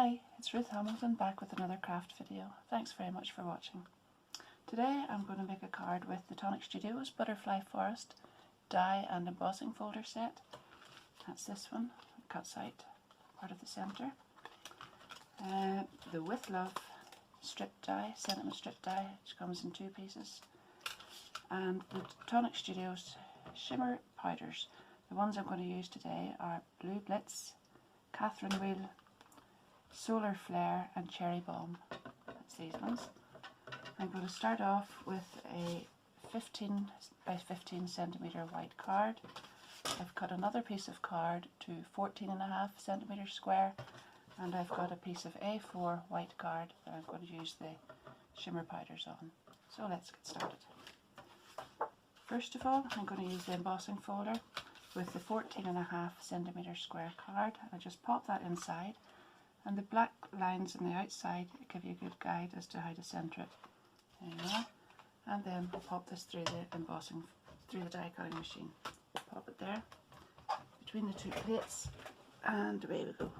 Hi, it's Ruth back with another craft video. Thanks very much for watching. Today I'm going to make a card with the Tonic Studios Butterfly Forest die and embossing folder set. That's this one, it cuts out part of the centre. The With Love strip die, sentiment strip die, which comes in two pieces. And the Tonic Studios Shimmer Powders. The ones I'm going to use today are Blue Blitz, Catherine Wheel, Solar Flare and Cherry Bomb. That's these ones. I'm going to start off with a 15 by 15 centimetre white card. I've cut another piece of card to 14.5 centimetres square, and I've got a piece of A4 white card that I'm going to use the shimmer powders on. So let's get started. First of all, I'm going to use the embossing folder with the 14.5 centimetre square card. I just pop that inside, and the black lines on the outside give you a good guide as to how to centre it. There you are. And then I'll pop this through the embossing, through the die cutting machine. Pop it there between the two plates, and away we go.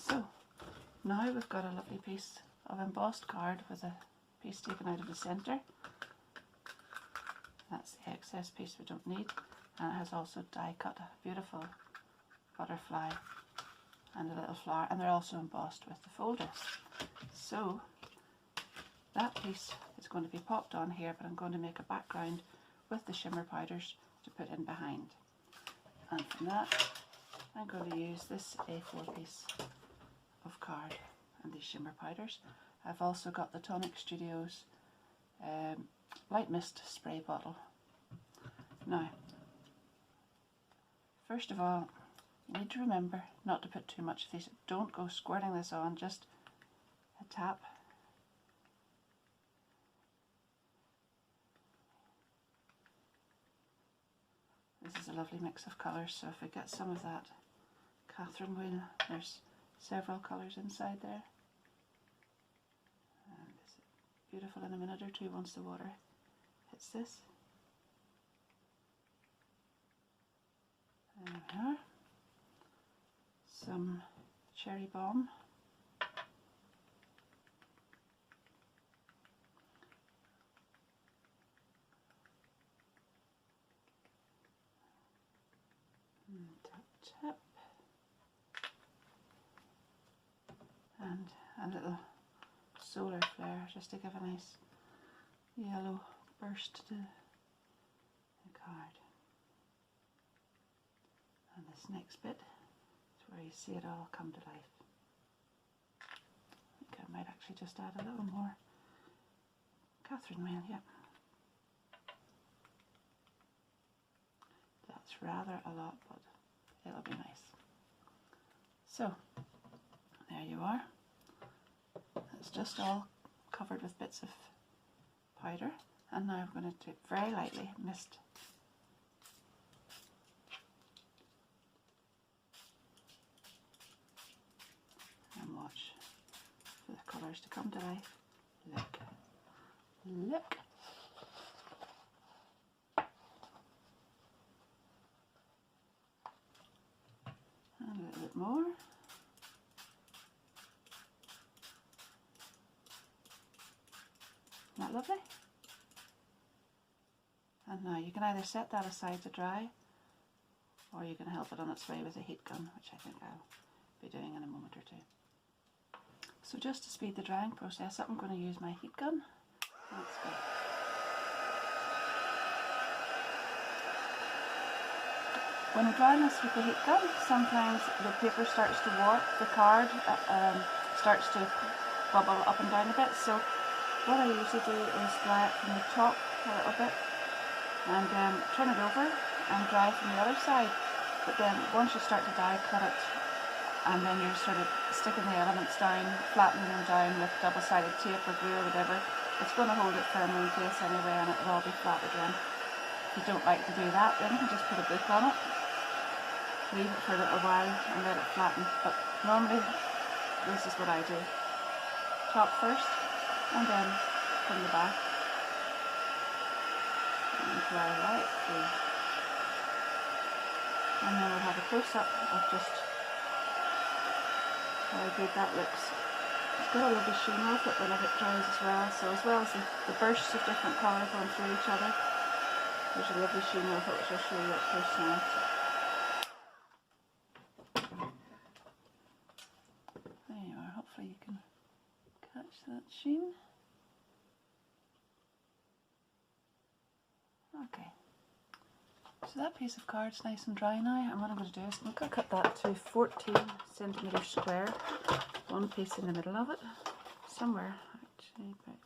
So now we've got a lovely piece of embossed card with a piece taken out of the centre. That's the excess piece we don't need, and it has also die cut a beautiful butterfly and a little flower, and they're also embossed with the folder. So that piece is going to be popped on here, but I'm going to make a background with the shimmer powders to put in behind. And from that I'm going to use this A4 piece of card and these shimmer powders. I've also got the Tonic Studios light mist spray bottle. Now, first of all, you need to remember not to put too much of these. Don't go squirting this on, just a tap. This is a lovely mix of colours, so if I get some of that Catherine Wheel, there's several colours inside there. And it's beautiful in a minute or two once the water hits this. There we are. Some Cherry Bomb. Tap tap. And a little Solar Flare just to give a nice yellow burst to the card. And this next bit is where you see it all come to life. I think I might actually just add a little more Catherine Wheel, yeah. That's rather a lot, but it'll be nice. So, there you are. It's just all covered with bits of powder, and now I'm going to do it very lightly, mist. And watch for the colours to come to life. Look. Look. And a little bit more. Isn't that lovely? And now you can either set that aside to dry, or you can help it on its way with a heat gun, which I think I'll be doing in a moment or two. So just to speed the drying process up, I'm going to use my heat gun. Let's go. When I'm drying this with the heat gun, sometimes the paper starts to warp, the card starts to bubble up and down a bit, so what I usually do is dry it from the top a little bit and turn it over and dry from the other side. But then once you start to die, cut it, and then you're sort of sticking the elements down, flattening them down with double-sided tape or glue or whatever. It's going to hold it firmly in place anyway, and it'll all be flat again. If you don't like to do that, then you can just put a book on it. leave it for a little while and let it flatten, but normally this is what I do. Top first and then from the back and dry right through. And then we'll have a close-up of just how good that looks. It's got a lovely sheen off it whenever it dries as well as the bursts of different colour going through each other. There's a lovely sheen off it, which I'll show you up close now. There you are, hopefully you can catch that sheen. Okay, so that piece of card's nice and dry now, and what I'm going to do is I'm going to cut that to 14 centimetres square, one piece in the middle of it, somewhere actually about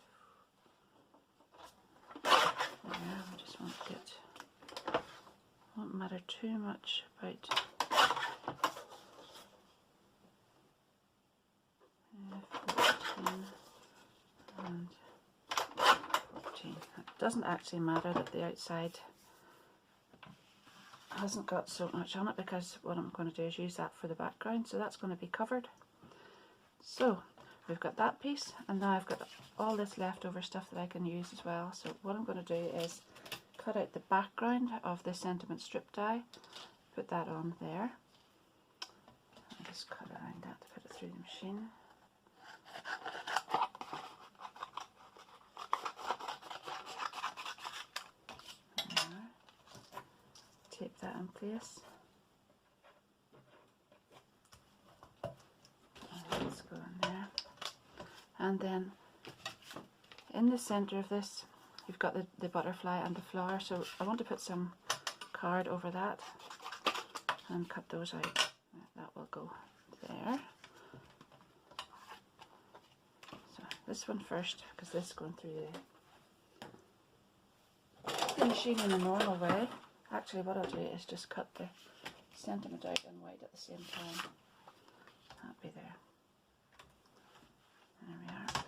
there. I just want to get, won't matter too much about 14 and 14. It doesn't actually matter that the outside hasn't got so much on it, because what I'm going to do is use that for the background, so that's going to be covered. So we've got that piece, and now I've got all this leftover stuff that I can use as well. So what I'm going to do is cut out the background of this sentiment strip die, put that on there, and just cut around that to put it through the machine. Tape that in place. Let's go in there. And then in the centre of this you've got the butterfly and the flower, so I want to put some card over that and cut those out. That will go there. So this one first, because this is going through the machine in a normal way. Actually, what I'll do is just cut the sentiment out in white at the same time. That'll be there. There we are.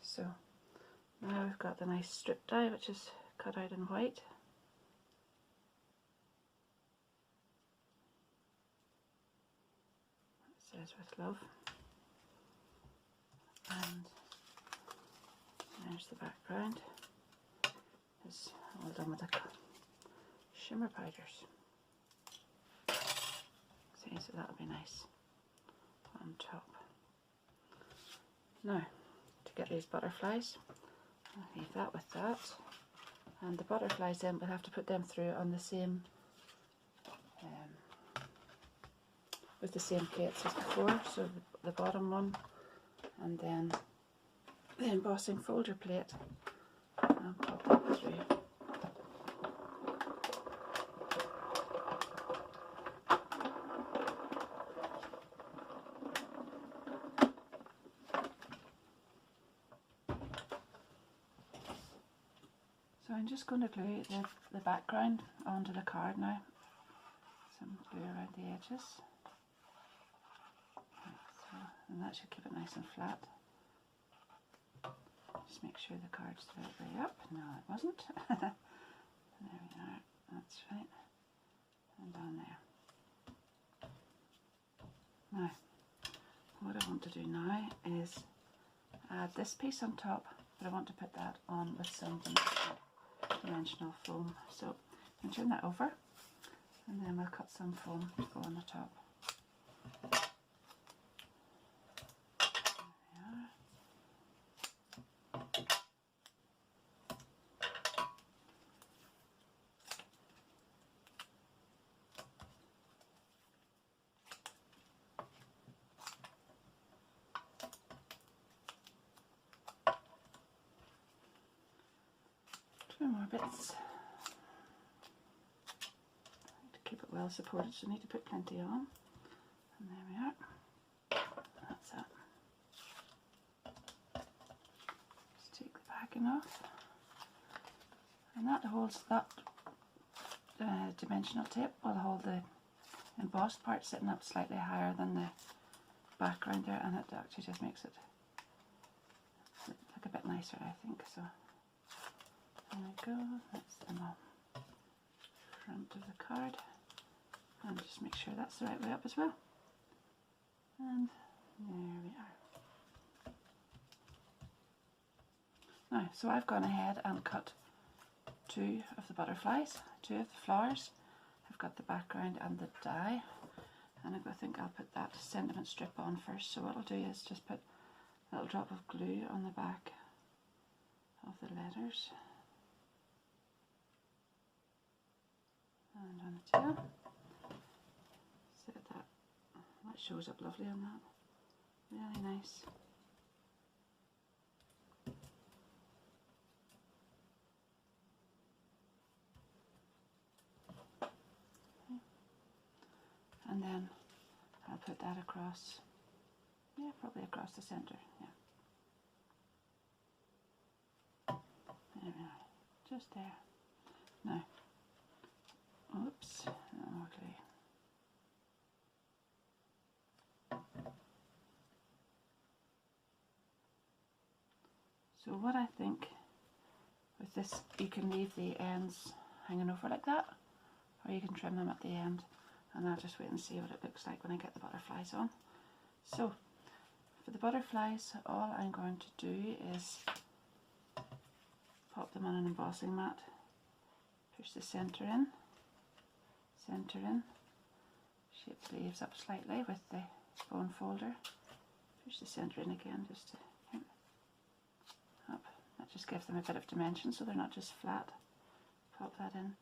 So now we've got the nice strip die, which is cut out in white. It says with love. And there's the background. It's all done with the shimmer powders. See, so that'll be nice on top. Now, get these butterflies, I'll leave that with that, and the butterflies then we'll have to put them through on the same with the same plates as before, so the bottom one and then the embossing folder plate, I'll pop that through. So I'm just going to glue the background onto the card now. Some glue around the edges. Like so, and that should keep it nice and flat. Just make sure the card's the right way up. No, it wasn't. There we are. That's right. And down there. Now, what I want to do now is add this piece on top, but I want to put that on with some dimensional foam. So I'm turn that over, and then we'll cut some foam to go on the top. Two more bits. To keep it well supported, so I need to put plenty on. And there we are. That's that. backing off, and that holds that dimensional tape will hold the embossed part sitting up slightly higher than the background there, and it actually just makes it look a bit nicer, I think. So there we go, that's the front of the card, and just make sure that's the right way up as well, and there we are. Now, so I've gone ahead and cut 2 of the butterflies, 2 of the flowers. I've got the background and the die, and I think I'll put that sentiment strip on first. So what I'll do is just put a little drop of glue on the back of the letters and on the tail. So that shows up lovely on that. Really nice. And then I'll put that across, yeah, probably across the centre, yeah. There we are, just there. Now, oops, no more glue. So what I think with this, you can leave the ends hanging over like that, or you can trim them at the end. And I'll just wait and see what it looks like when I get the butterflies on. So, for the butterflies, all I'm going to do is pop them on an embossing mat, push the centre in, shape the leaves up slightly with the bone folder, push the centre in again just to up. That just gives them a bit of dimension so they're not just flat. Pop that in.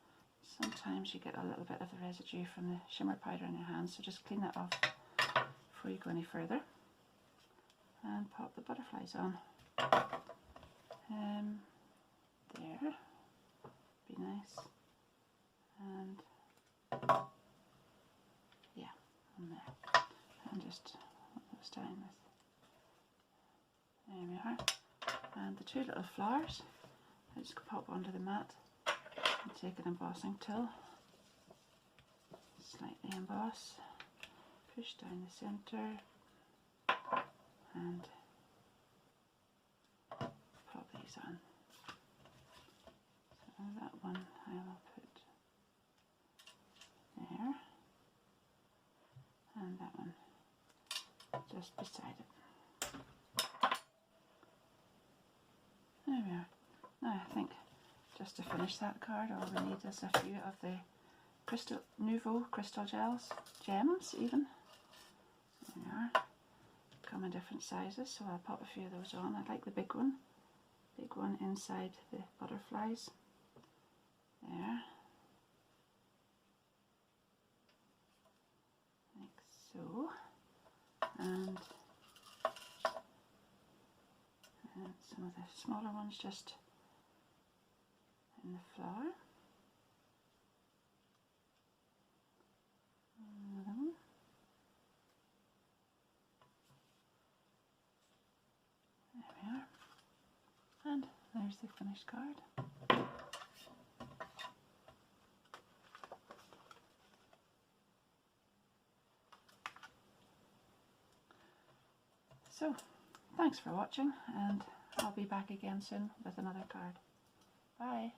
Sometimes you get a little bit of the residue from the shimmer powder in your hands, so just clean that off before you go any further. And pop the butterflies on. There, be nice. And yeah, on there. And just those down with. There we are. And the 2 little flowers, I just pop onto the mat. Take an embossing tool, slightly emboss, push down the centre, and pop these on. So that one I will put there, and that one just beside it. There we are. Now I think just to finish that card, all we need is a few of the Nuvo crystal gems even. There we are. Come in different sizes, so I'll pop a few of those on. I like the big one inside the butterflies. There. Like so. And some of the smaller ones just in the flower. Another one. There we are. And there's the finished card. So, thanks for watching, and I'll be back again soon with another card. Bye.